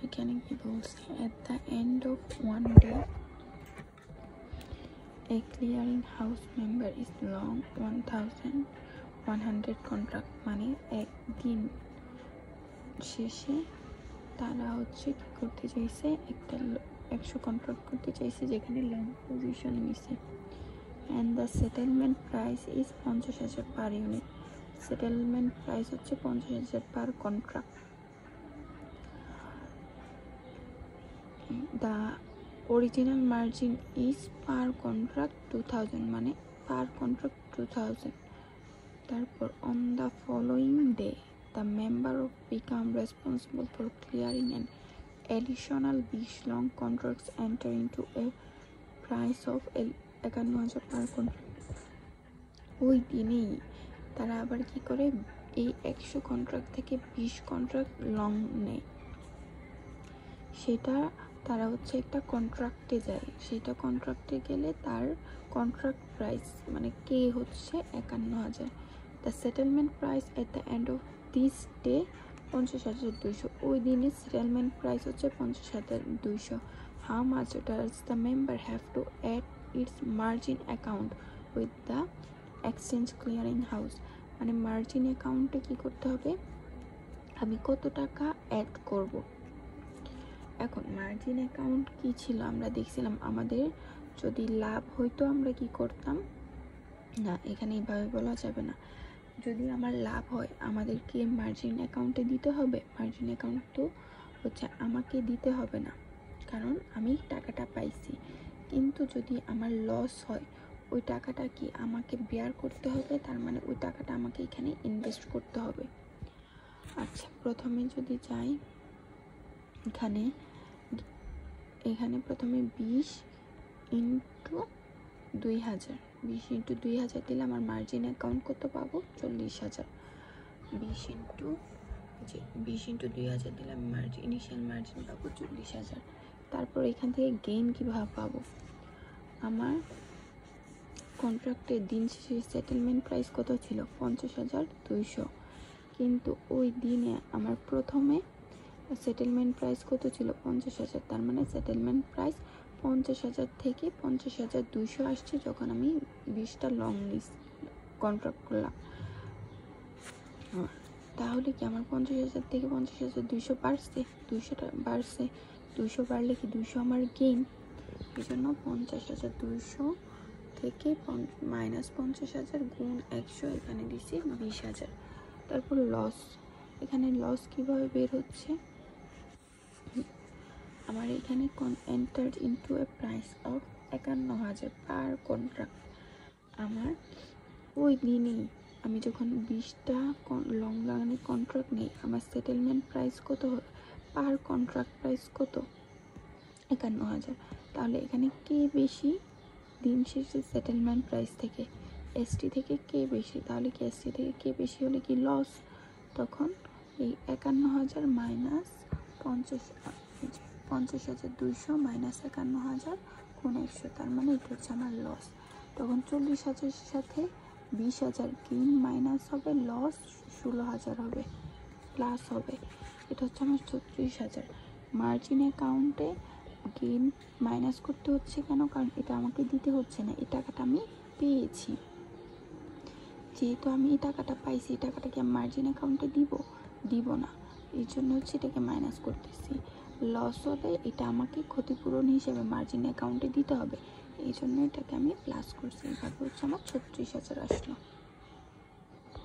এখানে কি বলছে, at the end of one day a clearing house member is long 1100 contract, মানে একদিন শেষে তারা হচ্ছে কি করতে চাইছে, একটা 100 কন্ট্রাক্ট করতে চাইছে যেখানে লং পজিশন নিছে। and the settlement price is 50,000 per unit, settlement price হচ্ছে 50,000 পার contract. the original margin is per contract 2000, মানে per contract 2000। তারপর on the following day the member of become responsible for clearing an additional 20 long contracts enter into a price of 51,000 per contract। ওই দিনেই তারা আবার কি করে, এই 100 contract থেকে 20 কন্ট্রাক্ট লং নেয়। সেটা তারা হচ্ছে একটা কন্ট্রাক্টে যায়, সেটা কন্ট্রাক্টে গেলে তার কন্ট্রাক্ট প্রাইস মানে কে হচ্ছে 51,000। The settlement price at the end of this day 50,200, ওই দিনের সেটেলমেন্ট প্রাইস হচ্ছে 50,200। How much does the member have to add its margin account with the exchange clearing house, মানে মার্জিন অ্যাকাউন্টে কি করতে হবে, আমি কত টাকা অ্যাড করব। এখন মার্জিন অ্যাকাউন্ট কি ছিল আমরা দেখছিলাম, আমাদের যদি লাভ হইতো আমরা কি করতাম, না এখানে এইভাবে বলা যাবে না, যদি আমার লাভ হয় আমাদেরকে মার্জিন অ্যাকাউন্টে দিতে হবে। মার্জিন অ্যাকাউন্ট তো হচ্ছে আমাকে দিতে হবে না, কারণ আমি টাকাটা পাইছি। কিন্তু যদি আমার লস হয় ওই টাকাটা কি আমাকে বেয়ার করতে হবে, তার মানে ওই টাকাটা আমাকে এখানে ইনভেস্ট করতে হবে। আচ্ছা, প্রথমে যদি যাই এখানে প্রথমে 20 ইন্টু 2000, 20 ইন্টু 2000 দিলে আমার মার্জিন অ্যাকাউন্ট কত পাবো, 40,000। 20 ইন্টু 2000 দিলে আমি ইনিশিয়াল মার্জিন পাবো 40,000। তারপর এখান থেকে গেইন কীভাবে পাবো, আমার কন্ট্রাক্টের দিন শেষে সেটেলমেন্ট প্রাইস কত ছিল, 50,200, কিন্তু ওই দিনে আমার প্রথমে সেটেলমেন্ট প্রাইস কত ছিল, 50,000, তার মানে সেটেলমেন্ট প্রাইস 50,000 থেকে 50,200 আসছে যখন আমি 20টা লং লিজ কন্ট্রাক্ট করলাম। তাহলে কি আমার 50,000 থেকে 50,200 বাড়ছে, 200টা বাড়ছে, 200 বাড়লে কি 200 আমার গেইন, এই জন্য 50,200 থেকে মাইনাস 50,000 গুণ 100 এখানে দিচ্ছি 20,000। তারপর লস, এখানে লস কিভাবে বের হচ্ছে, আমার এখানে entered into a price of 51,000 per contract. আমার ওই দিনেই আমি যখন 20টা লং লাগানোর কন্ট্রাক্ট নেই, আমার সেটেলমেন্ট প্রাইস কত, পার কন্ট্রাক্ট প্রাইস কত, 51,000। তাহলে এখানে কে বেশি দিন শেষে সেটেলমেন্ট প্রাইস থেকে, এসটি থেকে কে বেশি, তাহলে কি এসটি থেকে কে বেশি হলে কি লস, তখন এই 51,000 মাইনাস 50,200 মাইনাস 51,000 গুণ 100, তার মানে এটা হচ্ছে আমার লস। তখন 40,000 সাথে 20,000 গেইন মাইনাস হবে, লস 16,000 হবে, প্লাস হবে, এটা হচ্ছে আমার 36,000। মার্জিন অ্যাকাউন্টে গেইন মাইনাস করতে হচ্ছে কেন, কারণ এটা আমাকে দিতে হচ্ছে না, এই টাকাটা আমি পেয়েছি। যেহেতু আমি এই টাকাটা পাইছি, এই টাকাটা কি আমি মার্জিন অ্যাকাউন্টে দিব না, এই জন্য হচ্ছে এটাকে মাইনাস করতেছি। লস হলে এটা আমাকে ক্ষতিপূরণ হিসেবে মার্জিন অ্যাকাউন্টে দিতে হবে, এই জন্য এটাকে আমি প্লাস করছি। এইভাবে হচ্ছে আমার 36,000 আসলো।